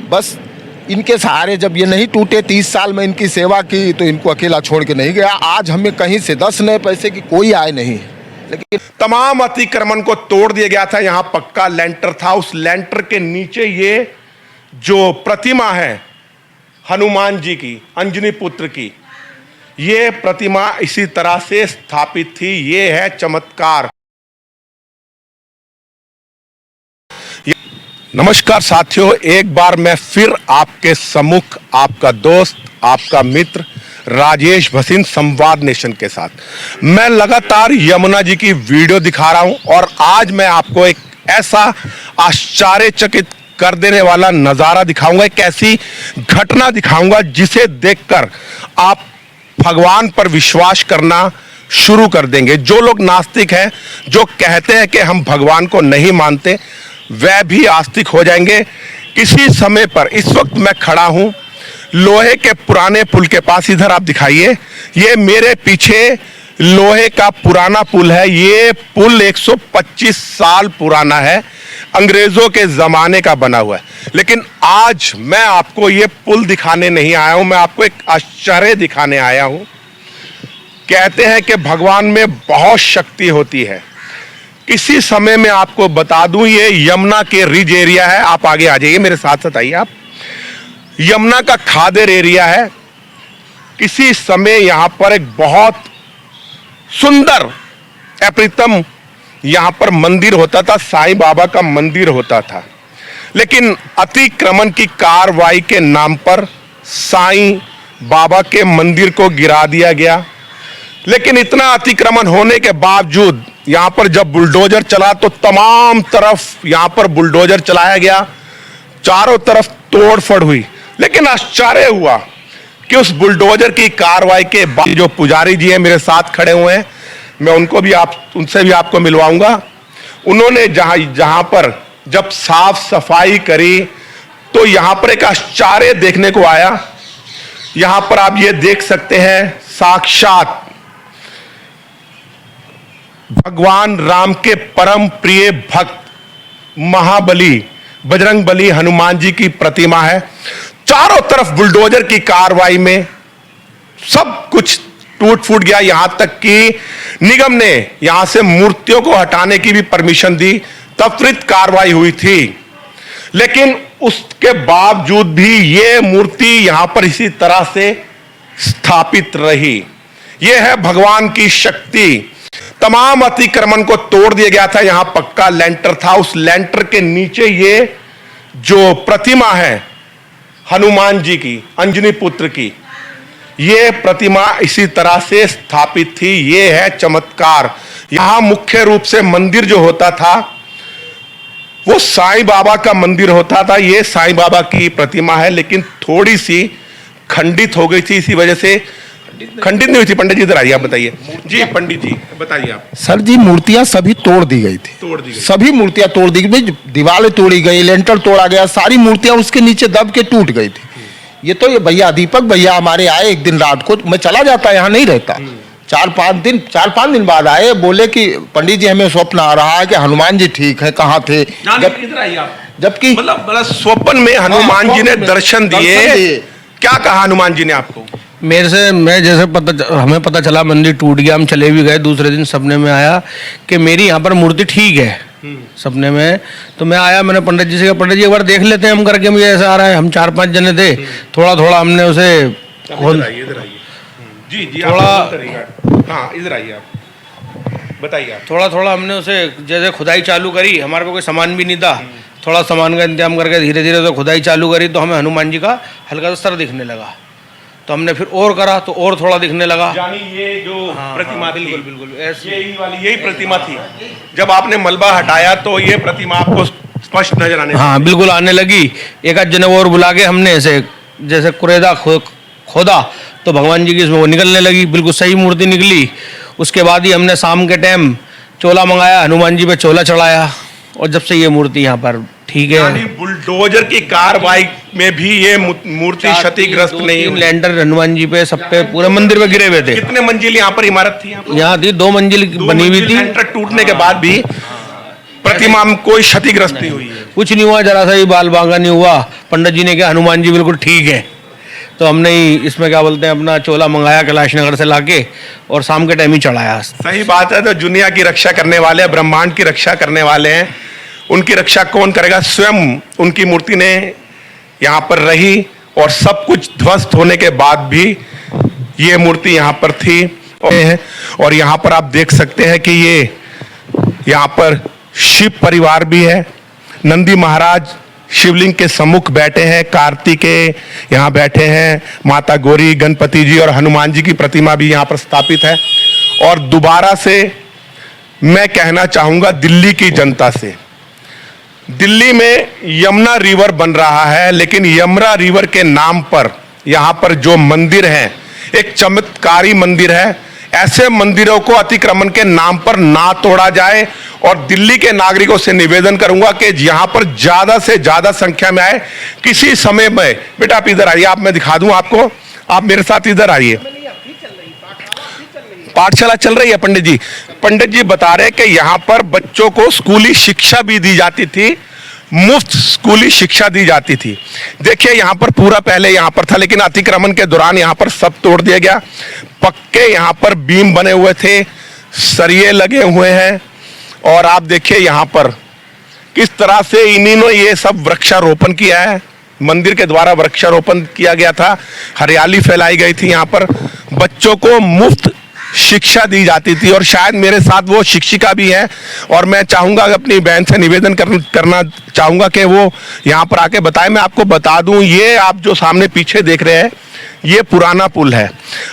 बस इनके सहारे जब ये नहीं टूटे, 30 साल में इनकी सेवा की, तो इनको अकेला छोड़ के नहीं गया। आज हमें कहीं से 10 नए पैसे की कोई आय नहीं है, लेकिन तमाम अतिक्रमण को तोड़ दिया गया था। यहां पक्का लेंटर था, उस लेंटर के नीचे ये जो प्रतिमा है हनुमान जी की, अंजनी पुत्र की, ये प्रतिमा इसी तरह से स्थापित थी। ये है चमत्कार। नमस्कार साथियों, एक बार मैं फिर आपके सम्मुख आपका दोस्त, आपका मित्र राजेश भसीन संवाद नेशन के साथ मैं लगातार यमुना जी की वीडियो दिखा रहा हूं और आज मैं आपको एक ऐसा आश्चर्यचकित कर देने वाला नजारा दिखाऊंगा, एक ऐसी घटना दिखाऊंगा जिसे देखकर आप भगवान पर विश्वास करना शुरू कर देंगे। जो लोग नास्तिक हैं, जो कहते हैं कि हम भगवान को नहीं मानते, वह भी आस्तिक हो जाएंगे किसी समय पर। इस वक्त मैं खड़ा हूं लोहे के पुराने पुल के पास। इधर आप दिखाइए, ये मेरे पीछे लोहे का पुराना पुल है। ये पुल 125 साल पुराना है, अंग्रेजों के जमाने का बना हुआ है। लेकिन आज मैं आपको ये पुल दिखाने नहीं आया हूं, मैं आपको एक आश्चर्य दिखाने आया हूं। कहते हैं कि भगवान में बहुत शक्ति होती है। इसी समय में आपको बता दूं, ये यमुना के रिज एरिया है। आप आगे आ जाइए, मेरे साथ साथ आइए आप। यमुना का खादेर एरिया है। किसी समय यहां पर एक बहुत सुंदर अप्रतिम यहां पर मंदिर होता था, साईं बाबा का मंदिर होता था। लेकिन अतिक्रमण की कार्रवाई के नाम पर साईं बाबा के मंदिर को गिरा दिया गया। लेकिन इतना अतिक्रमण होने के बावजूद यहां पर जब बुलडोजर चला तो तमाम तरफ यहां पर बुलडोजर चलाया गया, चारों तरफ तोड़फोड़ हुई। लेकिन आश्चर्य हुआ कि उस बुलडोजर की कार्रवाई के बाद जो पुजारी जी हैं मेरे साथ खड़े हुए हैं, मैं उनसे भी आपको मिलवाऊंगा। उन्होंने जहां पर जब साफ सफाई करी तो यहां पर एक आश्चर्य देखने को आया। यहां पर आप ये देख सकते हैं, साक्षात भगवान राम के परम प्रिय भक्त महाबली बजरंगबली हनुमान जी की प्रतिमा है। चारों तरफ बुलडोजर की कार्रवाई में सब कुछ टूट फूट गया। यहां तक कि निगम ने यहां से मूर्तियों को हटाने की भी परमिशन दी, त्वरित कार्रवाई हुई थी। लेकिन उसके बावजूद भी यह मूर्ति यहां पर इसी तरह से स्थापित रही। यह है भगवान की शक्ति। तमाम अतिक्रमण को तोड़ दिया गया था। यहां पक्का लेंटर था, उस लेंटर के नीचे ये जो प्रतिमा है हनुमान जी की, अंजनी पुत्र की, ये प्रतिमा इसी तरह से स्थापित थी। ये है चमत्कार। यहां मुख्य रूप से मंदिर जो होता था वो साईं बाबा का मंदिर होता था। ये साईं बाबा की प्रतिमा है, लेकिन थोड़ी सी खंडित हो गई थी। इसी वजह से खंडित नहीं हुई थी। पंडित जी इधर आइए, आप बताइए। जी पंडित जी बताइए आप। सर जी, मूर्तियां सभी तोड़ दी गई थी, तोड़ दी गई। सभी मूर्तियां तोड़ दी गई, दीवारें तोड़ी गई, लेंटर तोड़ा गया, सारी मूर्तियां उसके नीचे दब के टूट गई थी। ये तो ये भैया दीपक भैया हमारे आए एक दिन रात को, मैं चला जाता, यहाँ नहीं रहता। 4-5 दिन बाद आए, बोले कि पंडित जी हमें स्वप्न आ रहा है कि हनुमान जी ठीक है, कहाँ थे? इधर आइए आप। जबकि मतलब स्वप्न में हनुमान जी ने दर्शन दिए। क्या कहा हनुमान जी ने आपको? मेरे से हमें पता चला मंदिर टूट गया, हम चले भी गए। दूसरे दिन सपने में आया कि मेरी यहाँ पर मूर्ति ठीक है। सपने में तो मैं आया, मैंने पंडित जी से कहा, पंडित जी एक बार देख लेते हैं हम करके, मुझे ऐसा आ रहा है। हम 4-5 जने थे, थोड़ा थोड़ा हमने उसे इधर आइए जी जी थोड़ा, हाँ इधर आइए आप, बताइए आप। थोड़ा थोड़ा हमने उसे जैसे खुदाई चालू करी। हमारे पास कोई सामान भी नहीं था, थोड़ा सामान का इंतजाम करके धीरे धीरे तो खुदाई चालू करी तो हमें हनुमान जी का हल्का सा सर दिखने लगा। तो हमने फिर और करा तो और थोड़ा दिखने लगा। यानी ये जो प्रतिमा थी, बिल्कुल बिल्कुल यही प्रतिमा थी। जब आपने मलबा हटाया तो ये प्रतिमा आपको स्पष्ट नजर आने हाँ बिल्कुल आने लगी। एक आध जने और बुला के हमने ऐसे जैसे कुरेदा खोदा तो भगवान जी की इसमें वो निकलने लगी, बिल्कुल सही मूर्ति निकली। उसके बाद ही हमने शाम के टाइम चोला मंगाया, हनुमान जी पे चोला चढ़ाया और जब से ये मूर्ति यहाँ पर ठीक है। यानी बुलडोजर की कार्रवाई में भी ये मूर्ति क्षतिग्रस्त नहीं हुई। लैंडर हनुमान जी पे, सब पे, पूरे मंदिर पे गिरे हुए थे। कितने मंजिल यहाँ पर इमारत थी? यहाँ थी 2 मंजिल बनी हुई थी। लेंटर टूटने के बाद भी प्रतिमा में कोई क्षतिग्रस्त नहीं हुई है? कुछ नहीं हुआ, जरा सा ही बाल बांका नहीं हुआ। पंडित जी ने कहा हनुमान जी बिल्कुल ठीक है, तो हमने ही इसमें क्या बोलते हैं अपना चोला मंगाया कैलाश नगर से लाके और शाम के टाइम ही चढ़ाया। सही बात है। तो दुनिया की रक्षा करने वाले, ब्रह्मांड की रक्षा करने वाले हैं, उनकी रक्षा कौन करेगा? स्वयं उनकी मूर्ति ने यहाँ पर रही और सब कुछ ध्वस्त होने के बाद भी ये मूर्ति यहाँ पर थी। और यहाँ पर आप देख सकते हैं कि ये यहाँ पर शिव परिवार भी है। नंदी महाराज शिवलिंग के सम्मुख बैठे हैं, कार्तिकेय यहाँ बैठे हैं, माता गौरी, गणपति जी और हनुमान जी की प्रतिमा भी यहाँ पर स्थापित है। और दोबारा से मैं कहना चाहूंगा दिल्ली की जनता से, दिल्ली में यमुना रिवर बन रहा है, लेकिन यमुना रिवर के नाम पर यहाँ पर जो मंदिर है एक चमत्कारी मंदिर है। ऐसे मंदिरों को अतिक्रमण के नाम पर ना तोड़ा जाए और दिल्ली के नागरिकों से निवेदन करूंगा कि यहाँ पर ज्यादा से ज्यादा संख्या में आए। किसी समय में बेटा आप इधर आइए, आप मैं दिखा दूं आपको, आप मेरे साथ इधर आइए। पाठशाला चल रही है पंडित जी। पंडित जी बता रहे कि यहाँ पर बच्चों को स्कूली शिक्षा भी दी जाती थी, मुफ्त स्कूली शिक्षा दी जाती थी। देखिए यहाँ पर पूरा पहले यहाँ पर था, लेकिन अतिक्रमण के दौरान यहाँ पर सब तोड़ दिया गया। पक्के यहाँ पर बीम बने हुए थे, सरिये लगे हुए हैं और आप देखिए यहाँ पर किस तरह से इन्होंने ये सब वृक्षारोपण किया है। मंदिर के द्वारा वृक्षारोपण किया गया था, हरियाली फैलाई गई थी। यहाँ पर बच्चों को मुफ्त शिक्षा दी जाती थी और शायद मेरे साथ वो शिक्षिका भी है और मैं चाहूंगा अपनी बहन से निवेदन करना चाहूंगा कि वो यहाँ पर आके बताए। मैं आपको बता दूं, ये आप जो सामने पीछे देख रहे हैं ये पुराना पुल है।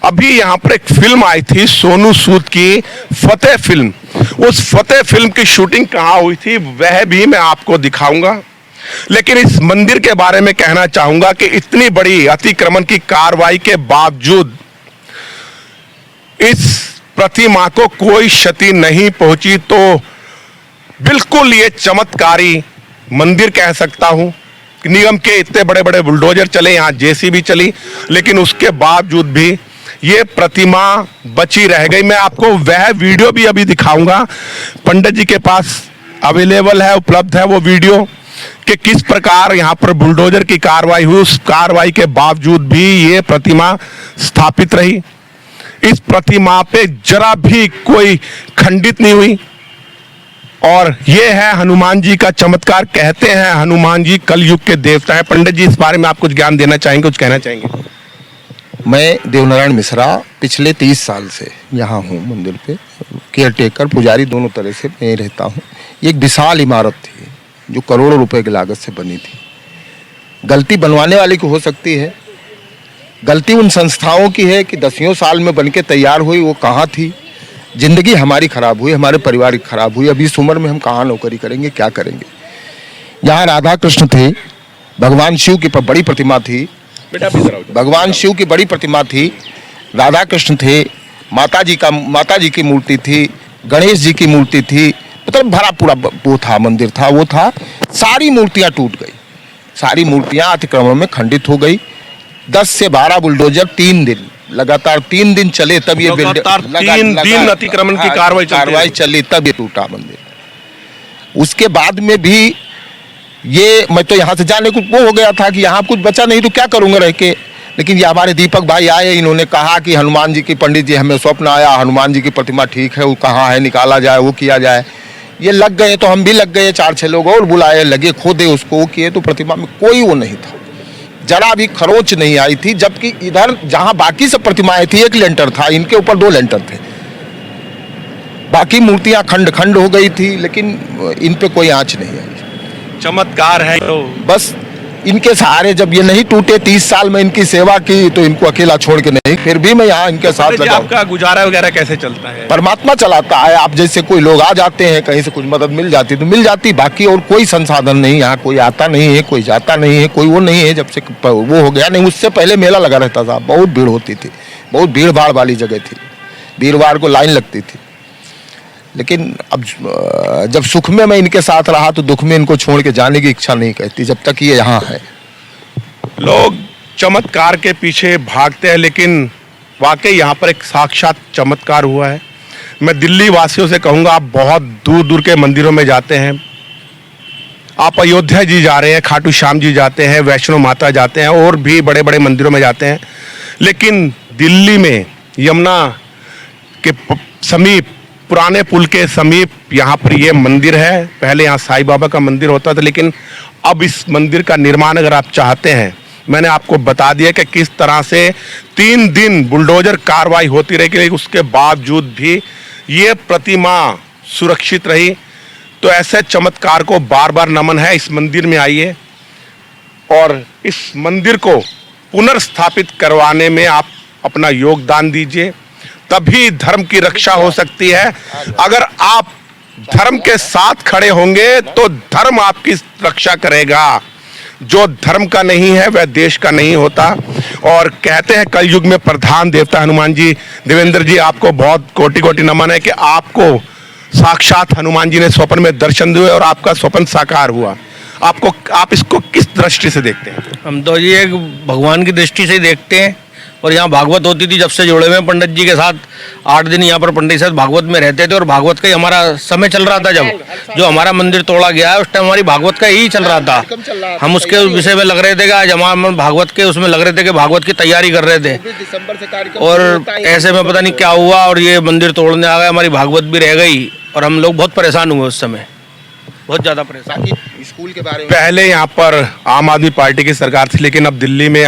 अभी यहाँ पर एक फिल्म आई थी सोनू सूद की, फतेह फिल्म। उस फतेह फिल्म की शूटिंग कहाँ हुई थी वह भी मैं आपको दिखाऊंगा। लेकिन इस मंदिर के बारे में कहना चाहूंगा कि इतनी बड़ी अतिक्रमण की कार्रवाई के बावजूद इस प्रतिमा को कोई क्षति नहीं पहुंची, तो बिल्कुल ये चमत्कारी मंदिर कह सकता हूं। निगम के इतने बड़े बड़े बुलडोजर चले, यहाँ जेसीबी चली, लेकिन उसके बावजूद भी ये प्रतिमा बची रह गई। मैं आपको वह वीडियो भी अभी दिखाऊंगा, पंडित जी के पास अवेलेबल है, उपलब्ध है वो वीडियो, कि किस प्रकार यहाँ पर बुलडोजर की कार्रवाई हुई। उस कार्रवाई के बावजूद भी ये प्रतिमा स्थापित रही। इस प्रतिमा पे जरा भी कोई खंडित नहीं हुई और ये है हनुमान जी का चमत्कार। कहते हैं हनुमान जी कलयुग के देवता है। पंडित जी इस बारे में आप कुछ ज्ञान देना चाहेंगे, कुछ कहना चाहेंगे? मैं देवनारायण मिश्रा पिछले 30 साल से यहाँ हूँ मंदिर पे, केयर टेकर पुजारी दोनों तरह से मैं रहता हूँ। ये एक विशाल इमारत थी जो करोड़ों रुपए की लागत से बनी थी। गलती बनवाने वाले की हो सकती है, गलती उन संस्थाओं की है कि 10 साल में बनके तैयार हुई, वो कहाँ थी। जिंदगी हमारी खराब हुई, हमारे परिवार की खराब हुई। अभी इस उम्र में हम कहाँ नौकरी करेंगे, क्या करेंगे। यहाँ राधा कृष्ण थे, भगवान शिव की बड़ी प्रतिमा थी, भगवान शिव की बड़ी प्रतिमा थी, राधा कृष्ण थे, माता जी की मूर्ति थी, गणेश जी की मूर्ति थी, मतलब भरा पूरा वो था, मंदिर था, वो था। सारी मूर्तियाँ टूट गई, सारी मूर्तियाँ अतिक्रमण में खंडित हो गई। 10 से 12 बुलडोजर 3 दिन लगातार 3 दिन चले, तब ये तीन दिन अतिक्रमण की कार्रवाई चली, तब ये टूटा मंदिर। उसके बाद में भी ये मैं तो यहाँ से जाने को वो हो गया था कि यहाँ कुछ बचा नहीं तो क्या करूँगा रह के। लेकिन ये हमारे दीपक भाई आए, इन्होंने कहा कि हनुमान जी की, पंडित जी हमें स्वप्न आया हनुमान जी की प्रतिमा ठीक है, वो कहाँ है, निकाला जाए, वो किया जाए। ये लग गए तो हम भी लग गए, 4-6 लोग और बुलाए, लगे खोदे उसको, वो किए, तो प्रतिमा में कोई वो नहीं था, जरा भी खरोच नहीं आई थी। जबकि इधर जहां बाकी सब प्रतिमाएं थी 1 लेंटर था, इनके ऊपर 2 लेंटर थे। बाकी मूर्तियां खंड खंड हो गई थी, लेकिन इन पे कोई आंच नहीं आई। चमत्कार है तो बस इनके सहारे जब ये नहीं टूटे, 30 साल में इनकी सेवा की, तो इनको अकेला छोड़ के नहीं, फिर भी मैं यहाँ इनके साथ लगा। आपका गुजारा वगैरह कैसे चलता है? परमात्मा चलाता है। आप जैसे कोई लोग आ जाते हैं, कहीं से कुछ मदद मिल जाती तो मिल जाती, बाकी और कोई संसाधन नहीं। यहाँ कोई आता नहीं है, कोई जाता नहीं है, कोई वो नहीं है। जब से वो हो गया, नहीं उससे पहले मेला लगा रहता था, बहुत भीड़ होती थी, बहुत भीड़ भाड़ वाली जगह थी, वीरवार को लाइन लगती थी। लेकिन अब जब सुख में मैं इनके साथ रहा तो दुख में इनको छोड़ के जाने की इच्छा नहीं कहती, जब तक ये यहाँ है। लोग चमत्कार के पीछे भागते हैं, लेकिन वाकई यहाँ पर एक साक्षात चमत्कार हुआ है। मैं दिल्ली वासियों से कहूँगा, आप बहुत दूर दूर के मंदिरों में जाते हैं, आप अयोध्या जी जा रहे हैं, खाटू श्याम जी जाते हैं, वैष्णो माता जाते हैं और भी बड़े बड़े मंदिरों में जाते हैं, लेकिन दिल्ली में यमुना के समीप, पुराने पुल के समीप यहाँ पर ये मंदिर है। पहले यहाँ साईं बाबा का मंदिर होता था, लेकिन अब इस मंदिर का निर्माण अगर आप चाहते हैं, मैंने आपको बता दिया कि किस तरह से 3 दिन बुलडोजर कार्रवाई होती रही, लेकिन उसके बावजूद भी ये प्रतिमा सुरक्षित रही। तो ऐसे चमत्कार को बार बार नमन है। इस मंदिर में आइए और इस मंदिर को पुनर्स्थापित करवाने में आप अपना योगदान दीजिए, तभी धर्म की रक्षा हो सकती है। अगर आप धर्म के साथ खड़े होंगे तो धर्म आपकी रक्षा करेगा। जो धर्म का नहीं है वह देश का नहीं होता। और कहते हैं कलयुग में प्रधान देवता हनुमान जी। देवेंद्र जी, आपको बहुत कोटि कोटि नमन है कि आपको साक्षात हनुमान जी ने स्वप्न में दर्शन दिए और आपका स्वप्न साकार हुआ। आप इसको किस दृष्टि से देखते हैं? हम तो ये एक भगवान की दृष्टि से ही देखते हैं। और यहाँ भागवत होती थी, जब से जुड़े हुए पंडित जी के साथ 8 दिन यहाँ पर पंडित साहब भागवत में रहते थे और भागवत का ही हमारा समय चल रहा था। जब जो हमारा मंदिर तोड़ा गया है उस टाइम हमारी भागवत का ही चल रहा था। हम उसके विषय में लग रहे थे कि आज हमारे भागवत के उसमें लग रहे थे कि भागवत की तैयारी कर रहे थे, और ऐसे में पता नहीं क्या हुआ और ये मंदिर तोड़ने आ गए, हमारी भागवत भी रह गई और हम लोग बहुत परेशान हुए उस समय, बहुत ज़्यादा परेशान। स्कूल के बारे में पहले यहाँ पर आम आदमी पार्टी की सरकार थी, लेकिन अब दिल्ली में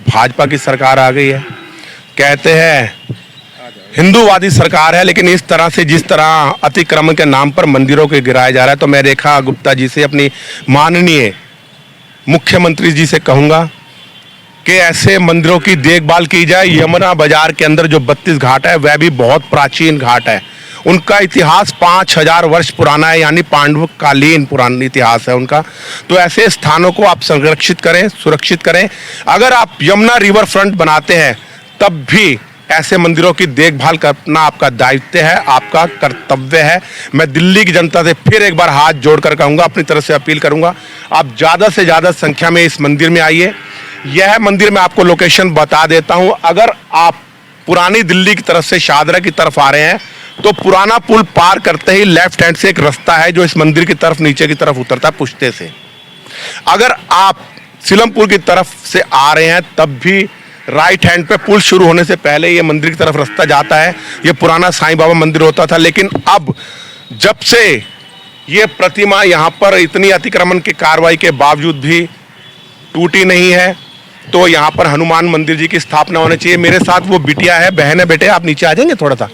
भाजपा की सरकार आ गई है। कहते हैं हिंदूवादी सरकार है, लेकिन इस तरह से जिस तरह अतिक्रमण के नाम पर मंदिरों के गिराया जा रहा है, तो मैं रेखा गुप्ता जी से, अपनी माननीय मुख्यमंत्री जी से कहूँगा कि ऐसे मंदिरों की देखभाल की जाए। यमुना बाजार के अंदर जो 32 घाट है वह भी बहुत प्राचीन घाट है। उनका इतिहास 5000 वर्ष पुराना है, यानी पांडवकालीन पुराना इतिहास है उनका। तो ऐसे स्थानों को आप संरक्षित करें, सुरक्षित करें। अगर आप यमुना रिवर फ्रंट बनाते हैं तब भी ऐसे मंदिरों की देखभाल करना आपका दायित्व है, आपका कर्तव्य है। मैं दिल्ली की जनता से फिर एक बार हाथ जोड़कर कहूँगा, अपनी तरफ से अपील करूँगा, आप ज़्यादा से ज़्यादा संख्या में इस मंदिर में आइए। यह मंदिर मैं आपको लोकेशन बता देता हूँ। अगर आप पुरानी दिल्ली की तरफ से शाहदरा की तरफ आ रहे हैं तो पुराना पुल पार करते ही लेफ्ट हैंड से एक रास्ता है जो इस मंदिर की तरफ नीचे की तरफ उतरता है पुश्ते से। अगर आप सिलमपुर की तरफ से आ रहे हैं तब भी राइट हैंड पे पुल शुरू होने से पहले ये मंदिर की तरफ रास्ता जाता है। ये पुराना साईं बाबा मंदिर होता था, लेकिन अब जब से ये प्रतिमा यहाँ पर इतनी अतिक्रमण की कार्रवाई के बावजूद भी टूटी नहीं है, तो यहाँ पर हनुमान मंदिर जी की स्थापना होनी चाहिए। मेरे साथ वो बिटिया है, बहन है, बेटे आप नीचे आ जाएंगे थोड़ा सा।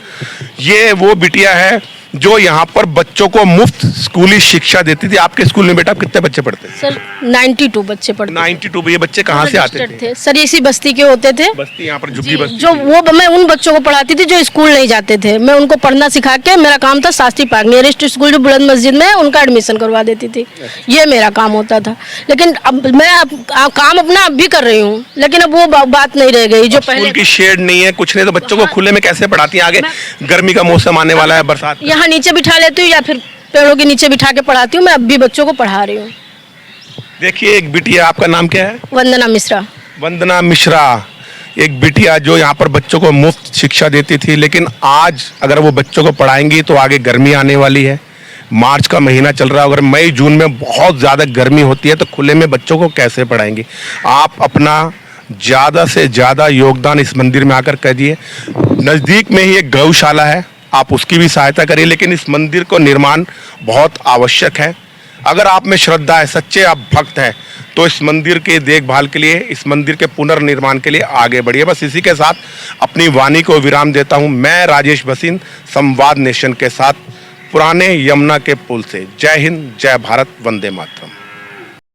ये वो बिटिया है जो यहाँ पर बच्चों को मुफ्त स्कूली शिक्षा देती थी। आपके स्कूल में बेटा कितने बच्चे पढ़ते थे? सर 92 बच्चे पढ़ते 92। ये बच्चे कहाँ से आते थे? सर इसी बस्ती के होते थे। बस्ती यहाँ पर झुग्गी बस्ती। जो वो मैं उन बच्चों को पढ़ाती थी जो स्कूल नहीं जाते थे। मैं उनको पढ़ना सिखा के, मेरा काम था शास्त्री पार्क नियरेस्ट स्कूल जो बुलंद मस्जिद में है उनका एडमिशन करवा देती थी। ये मेरा काम होता था। लेकिन अब मैं काम अपना अब भी कर रही हूँ, लेकिन अब वो बात नहीं रह गई जो पहले। स्कूल की शेड नहीं है, कुछ नहीं, तो बच्चों को खुले में कैसे पढ़ाती है? आगे गर्मी का मौसम आने वाला है, बरसात। यहाँ नीचे बिठा लेती हूँ या फिर पेड़ों के नीचे बिठा के पढ़ाती हूँ। मैं अब भी बच्चों को पढ़ा रही हूँ। देखिए एक बिटिया, आपका नाम क्या है? वंदना मिश्रा। वंदना मिश्रा, एक बिटिया जो यहाँ पर बच्चों को मुफ्त शिक्षा देती थी, लेकिन आज अगर वो बच्चों को पढ़ाएंगी तो आगे गर्मी आने वाली है। मार्च का महीना चल रहा है, अगर मई जून में बहुत ज़्यादा गर्मी होती है तो खुले में बच्चों को कैसे पढ़ाएंगी? आप अपना ज़्यादा से ज़्यादा योगदान इस मंदिर में आकर करिए। नज़दीक में ही एक गौशाला है, आप उसकी भी सहायता करिए, लेकिन इस मंदिर को निर्माण बहुत आवश्यक है। अगर आप में श्रद्धा है, सच्चे आप भक्त हैं, तो इस मंदिर के देखभाल के लिए, इस मंदिर के पुनर्निर्माण के लिए आगे बढ़िए। बस इसी के साथ अपनी वाणी को विराम देता हूं। मैं राजेश भसीन, संवाद नेशन के साथ, पुराने यमुना के पुल से। जय हिंद, जय भारत, वंदे मातरम।